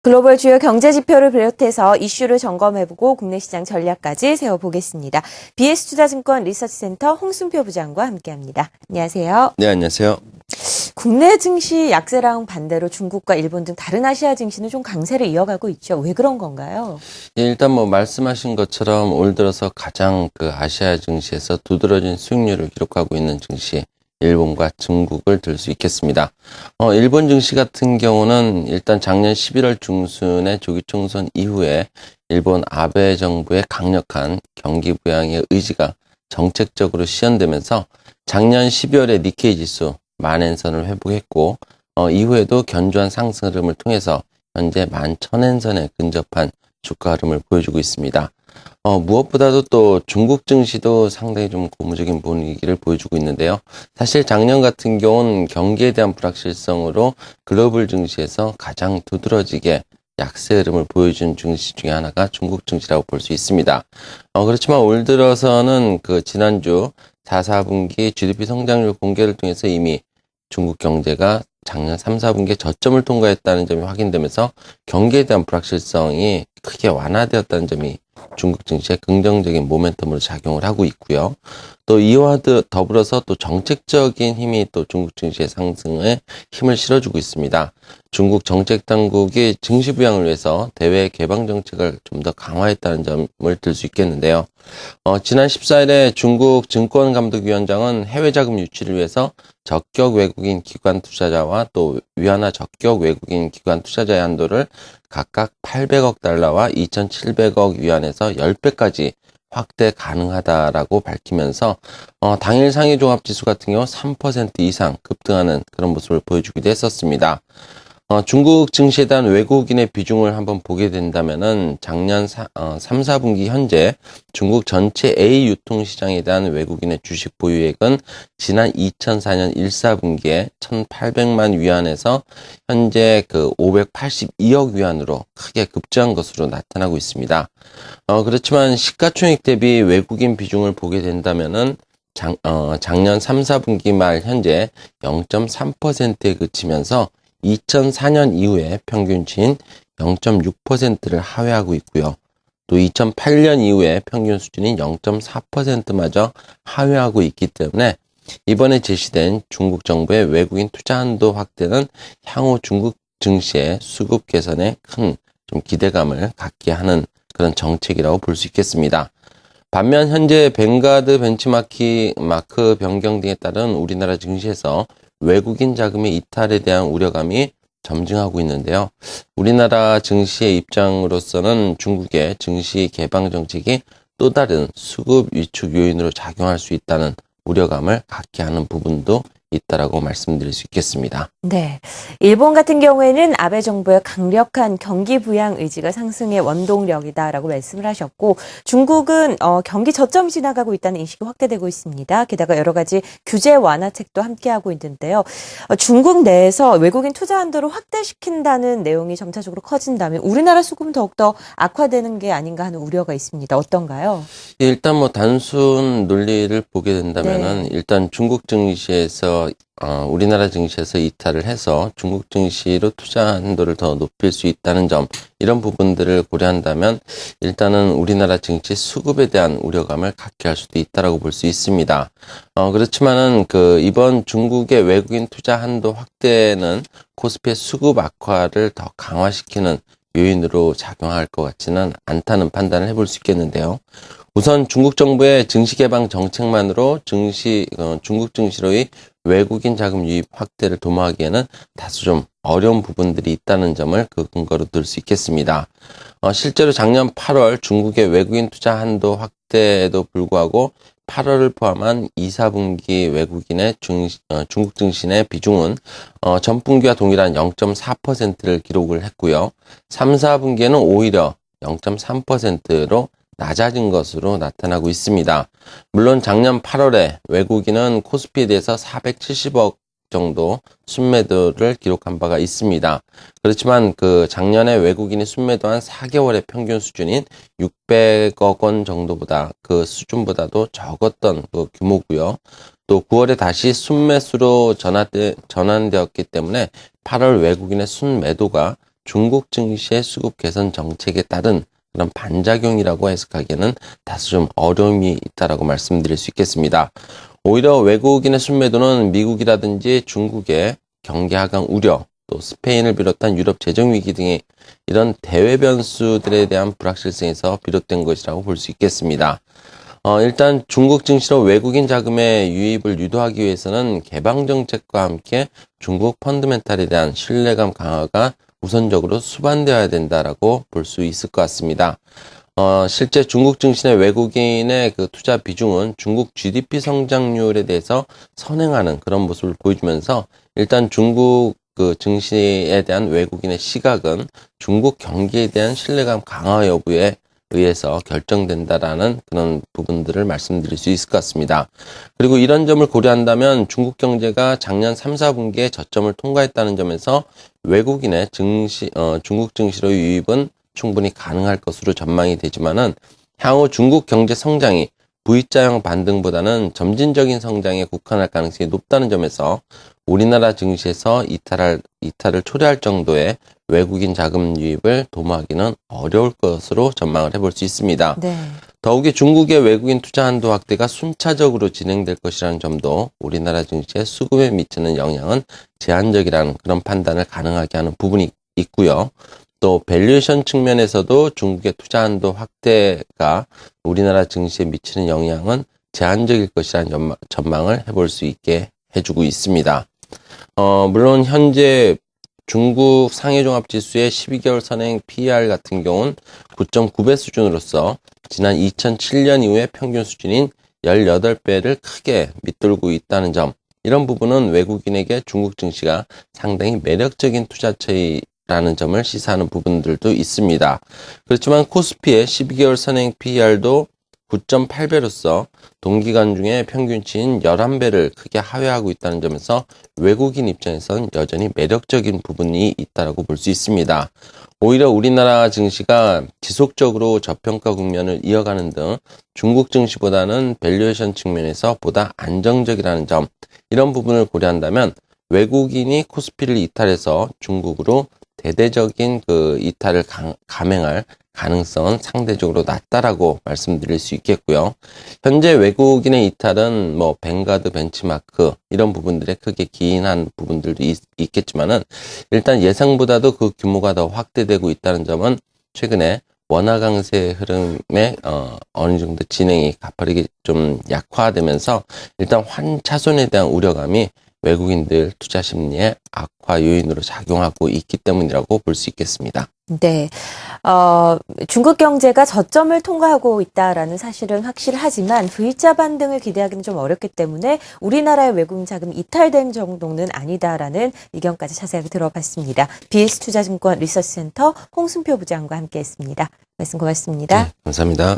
글로벌 주요 경제 지표를 비롯해서 이슈를 점검해보고 국내 시장 전략까지 세워보겠습니다. BS투자증권 리서치센터 홍순표 부장과 함께합니다. 안녕하세요. 네, 안녕하세요. 국내 증시 약세랑 반대로 중국과 일본 등 다른 아시아 증시는 좀 강세를 이어가고 있죠. 왜 그런 건가요? 예, 일단 말씀하신 것처럼 올 들어서 가장 아시아 증시에서 두드러진 수익률을 기록하고 있는 증시, 일본과 중국을 들 수 있겠습니다. 일본 증시 같은 경우는 일단 작년 11월 중순에 조기 총선 이후에 일본 아베 정부의 강력한 경기 부양의 의지가 정책적으로 시현되면서 작년 12월에 니케이 지수 만엔선을 회복했고, 이후에도 견조한 상승 흐름을 통해서 현재 11,000엔선에 근접한 주가 흐름을 보여주고 있습니다. 무엇보다도 또 중국 증시도 상당히 좀 고무적인 분위기를 보여주고 있는데요. 사실 작년 같은 경우는 경기에 대한 불확실성으로 글로벌 증시에서 가장 두드러지게 약세 흐름을 보여준 증시 중에 하나가 중국 증시라고 볼 수 있습니다. 그렇지만 올 들어서는 지난주 4, 4분기 GDP 성장률 공개를 통해서 이미 중국 경제가 작년 3, 4분기에 저점을 통과했다는 점이 확인되면서 경기에 대한 불확실성이 크게 완화되었다는 점이 중국 증시에 긍정적인 모멘텀으로 작용을 하고 있고요. 또 이와 더불어서 또 정책적인 힘이 또 중국 증시의 상승에 힘을 실어주고 있습니다. 중국 정책 당국이 증시 부양을 위해서 대외 개방 정책을 좀 더 강화했다는 점을 들 수 있겠는데요. 지난 14일에 중국 증권감독위원장은 해외 자금 유치를 위해서 적격 외국인 기관 투자자와 또 위안화 적격 외국인 기관 투자자의 한도를 각각 800억 달러와 2,700억 위안에서 10배까지 확대 가능하다라고 밝히면서 당일 상해 종합지수 같은 경우 3% 이상 급등하는 그런 모습을 보여주기도 했었습니다. 중국 증시에 대한 외국인의 비중을 한번 보게 된다면은 작년 3, 4분기 현재 중국 전체 A 유통시장에 대한 외국인의 주식 보유액은 지난 2004년 1, 4분기에 1,800만 위안에서 현재 582억 위안으로 크게 급증한 것으로 나타나고 있습니다. 그렇지만 시가총액 대비 외국인 비중을 보게 된다면은 작년 3, 4분기 말 현재 0.3%에 그치면서 2004년 이후에 평균치인 0.6%를 하회하고 있고요. 또 2008년 이후에 평균 수준인 0.4%마저 하회하고 있기 때문에 이번에 제시된 중국 정부의 외국인 투자 한도 확대는 향후 중국 증시의 수급 개선에 큰 좀 기대감을 갖게 하는 그런 정책이라고 볼 수 있겠습니다. 반면 현재 뱅가드 벤치마크 변경 등에 따른 우리나라 증시에서 외국인 자금의 이탈에 대한 우려감이 점증하고 있는데요. 우리나라 증시의 입장으로서는 중국의 증시 개방 정책이 또 다른 수급 위축 요인으로 작용할 수 있다는 우려감을 갖게 하는 부분도 있다라고 말씀드릴 수 있겠습니다. 네. 일본 같은 경우에는 아베 정부의 강력한 경기 부양 의지가 상승의 원동력이다라고 말씀을 하셨고, 중국은 경기 저점이 지나가고 있다는 인식이 확대되고 있습니다. 게다가 여러 가지 규제 완화책도 함께하고 있는데요. 중국 내에서 외국인 투자 한도를 확대시킨다는 내용이 점차적으로 커진다면 우리나라 수급은 더욱더 악화되는 게 아닌가 하는 우려가 있습니다. 어떤가요? 예, 일단 단순 논리를 보게 된다면은 일단 중국 증시에서 우리나라 증시에서 이탈을 해서 중국 증시로 투자 한도를 더 높일 수 있다는 점, 이런 부분들을 고려한다면 일단은 우리나라 증시 수급에 대한 우려감을 갖게 할 수도 있다라고 볼 수 있습니다. 그렇지만은 이번 중국의 외국인 투자 한도 확대는 코스피의 수급 악화를 더 강화시키는 요인으로 작용할 것 같지는 않다는 판단을 해볼 수 있겠는데요. 우선 중국 정부의 증시 개방 정책만으로 중국 증시로의 외국인 자금 유입 확대를 도모하기에는 다소 좀 어려운 부분들이 있다는 점을 근거로 들 수 있겠습니다. 실제로 작년 8월 중국의 외국인 투자 한도 확대에도 불구하고 8월을 포함한 2, 4분기 외국인의 중국 증시 내 비중은 전분기와 동일한 0.4%를 기록을 했고요. 3, 4분기에는 오히려 0.3%로 낮아진 것으로 나타나고 있습니다. 물론 작년 8월에 외국인은 코스피에 대해서 470억 정도 순매도를 기록한 바가 있습니다. 그렇지만 작년에 외국인이 순매도한 4개월의 평균 수준인 600억 원 정도보다 그 수준보다도 적었던 규모고요. 또 9월에 다시 순매수로 전환되었기 때문에 8월 외국인의 순매도가 중국 증시의 수급 개선 정책에 따른 그런 반작용이라고 해석하기에는 다소 좀 어려움이 있다라고 말씀드릴 수 있겠습니다. 오히려 외국인의 순매도는 미국이라든지 중국의 경기 하강 우려, 또 스페인을 비롯한 유럽 재정 위기 등의 이런 대외 변수들에 대한 불확실성에서 비롯된 것이라고 볼 수 있겠습니다. 일단 중국 증시로 외국인 자금의 유입을 유도하기 위해서는 개방 정책과 함께 중국 펀드멘탈에 대한 신뢰감 강화가 우선적으로 수반되어야 된다라고 볼 수 있을 것 같습니다. 실제 중국 증시 내 외국인의 그 투자 비중은 중국 GDP 성장률에 대해서 선행하는 그런 모습을 보여주면서 일단 중국 그 증시에 대한 외국인의 시각은 중국 경기에 대한 신뢰감 강화 여부에 의해서 결정된다라는 그런 부분들을 말씀드릴 수 있을 것 같습니다. 그리고 이런 점을 고려한다면 중국 경제가 작년 3, 4분기에 저점을 통과했다는 점에서 외국인의 중국 증시로 유입은 충분히 가능할 것으로 전망이 되지만은 향후 중국 경제 성장이 V자형 반등보다는 점진적인 성장에 국한할 가능성이 높다는 점에서 우리나라 증시에서 이탈을 초래할 정도의 외국인 자금 유입을 도모하기는 어려울 것으로 전망을 해볼 수 있습니다. 네. 더욱이 중국의 외국인 투자 한도 확대가 순차적으로 진행될 것이라는 점도 우리나라 증시의 수급에 미치는 영향은 제한적이라는 그런 판단을 가능하게 하는 부분이 있고요. 또 밸류에이션 측면에서도 중국의 투자 한도 확대가 우리나라 증시에 미치는 영향은 제한적일 것이라는 전망을 해볼 수 있게 해주고 있습니다. 물론 현재 중국 상해종합지수의 12개월 선행 PER 같은 경우는 9.9배 수준으로서 지난 2007년 이후의 평균 수준인 18배를 크게 밑돌고 있다는 점, 이런 부분은 외국인에게 중국 증시가 상당히 매력적인 투자처라는 점을 시사하는 부분들도 있습니다. 그렇지만 코스피의 12개월 선행 PER도 9.8배로서 동기간 중에 평균치인 11배를 크게 하회하고 있다는 점에서 외국인 입장에선 여전히 매력적인 부분이 있다고 볼 수 있습니다. 오히려 우리나라 증시가 지속적으로 저평가 국면을 이어가는 등 중국 증시보다는 밸류에이션 측면에서 보다 안정적이라는 점, 이런 부분을 고려한다면 외국인이 코스피를 이탈해서 중국으로 대대적인 그 이탈을 감행할 가능성은 상대적으로 낮다라고 말씀드릴 수 있겠고요. 현재 외국인의 이탈은 뭐 뱅가드 벤치마크 이런 부분들에 크게 기인한 부분들도 있겠지만은 일단 예상보다도 그 규모가 더 확대되고 있다는 점은 최근에 원화 강세 흐름에 어느 정도 진행이 가파르게 좀 약화되면서 일단 환차손에 대한 우려감이 외국인들 투자 심리의 악화 요인으로 작용하고 있기 때문이라고 볼 수 있겠습니다. 네. 중국 경제가 저점을 통과하고 있다라는 사실은 확실하지만 V자 반등을 기대하기는 좀 어렵기 때문에 우리나라의 외국인 자금 이탈된 정도는 아니다라는 의견까지 자세하게 들어봤습니다. BS투자증권 리서치센터 홍순표 부장과 함께했습니다. 말씀 고맙습니다. 네, 감사합니다.